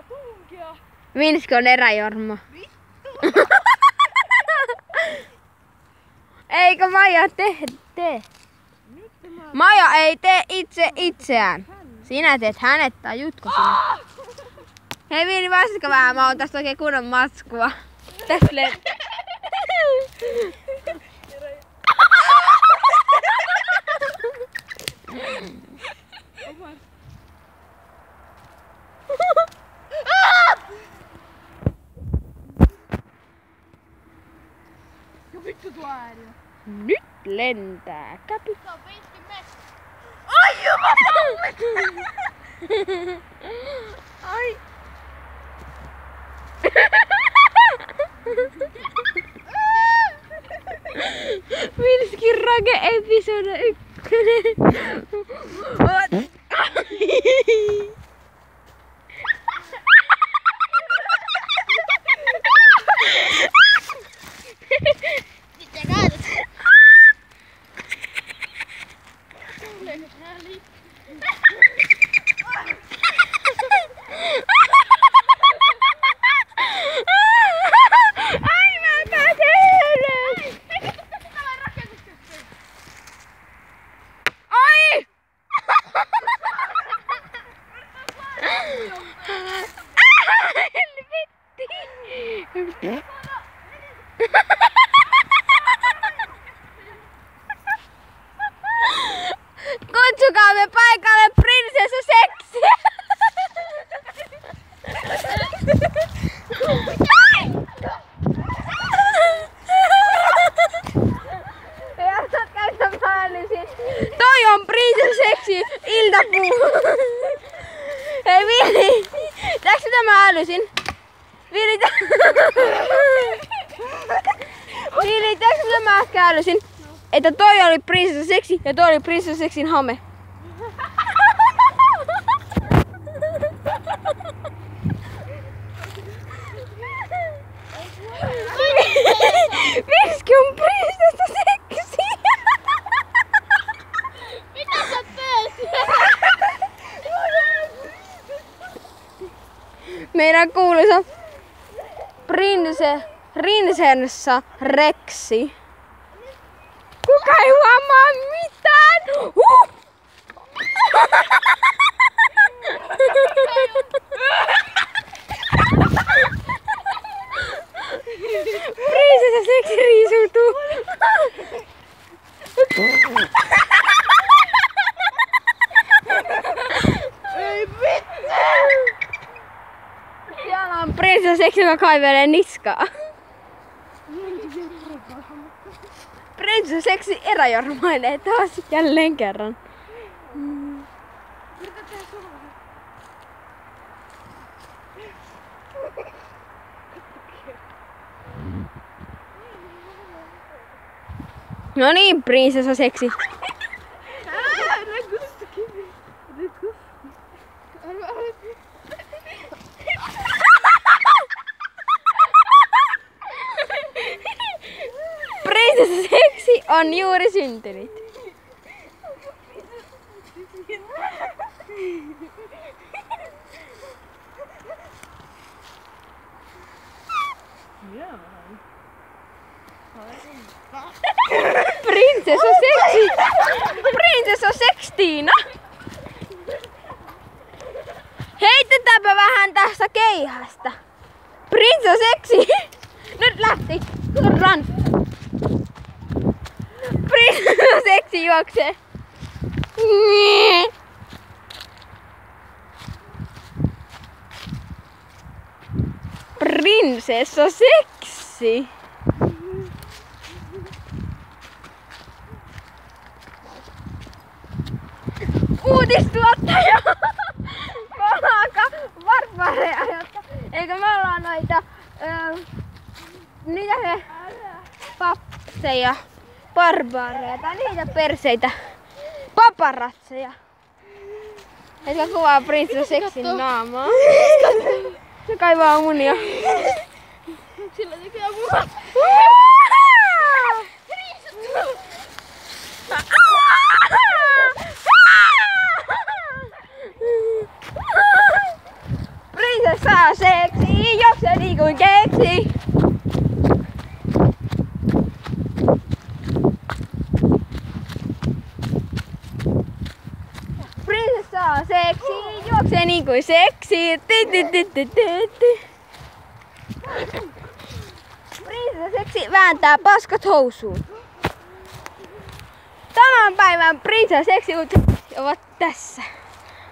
pitää tunkea. Vinski on eräjorma. Vittu! Eikö Maija tee? Maija ei tee itse itseään. Sinä teet hänet tai Jutko sinä. Hei Viini, vastatko vähän? Mä oon tästä oikein kunnon matskua. Tästä Ja vittu tuo ääni. Nyt lentää käpy. Se on Vinskin mesta. Ai jumalauta! Ai. Vinskin rake episode 1. Sitten käytät. Ai mä pääsen ylös! Ai! Helvetti! Kutsukaamme paikalle prinsessa seksi! Toi on prinsessa seksi iltapuu! Hei Viini! Tääks mitä mä älysin? Viini, tääks mitä mä äsken älysin? Että toi oli prinsessa seksi ja toi oli prinsessa seksin hame. Vinski on prinsessa seksi! Mitä sä teet? Meidän kuuluisa prinsessa Reksi. Kuka ei huomaa mitään? Prinsessa seksi riisuutuu. Ei vittu! Siellä on prinsessa seksi, joka kaivelee niskaa. Prinsessa seksi eräjormailee taas jälleen kerran. Yritä tehdä suoraan. No niin, prinsessa seksi. Prinsessa seksi on juuri syntynyt. Prinsessa seksi! Prinsessa Sekstiina! Heitetäänpä vähän tästä keihästä. Prinsessa seksi! Nyt lähti! Run! Prinsessa seksi juoksee! Prinsessa seksi! Uutistuottaja! Me ollaan aika barbareja, jotka... Eikö me ollaan noita... niitä se... papseja. Barbaareja tai niitä perseitä. Paparatseja. Etkä kuvaa prinsessa seksin naamaa. Se kaivaa munia. Sillä tekee mua. Prinsessa saa seksi, juokse niin kuin keksi. Prinsessa saa seksi, juokse niin kuin seksi. Prinsessa seksi vääntää paskat housuun. Tämän päivän prinsessa seksi ovat tässä.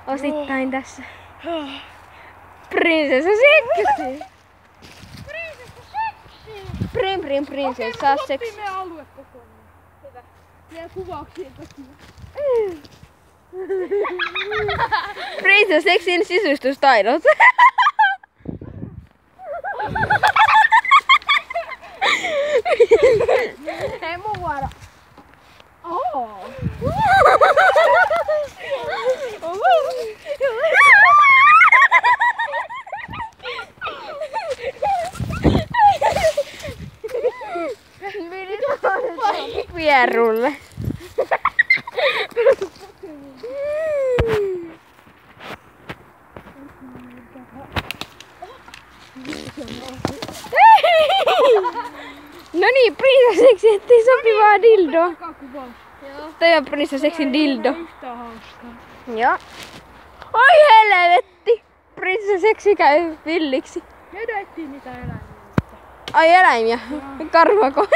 Osittain tässä. Prinsessa seksi. Prinsessa seksi. Meidän alue kokonaan. Hyvä. Meidän kuvauksien takia. Prinsessa seksin sisustustaidot. Hei mun vuoro. Oh. Vierulle. No niin, prinsesseksi ettei sopivaa dildoa. Toi on prinsesseksin dildo. Joo. Oi helvetti! Prinsesseksi käy villiksi. Me ettiin niitä eläimiä. Ai eläimiä. Karhuako?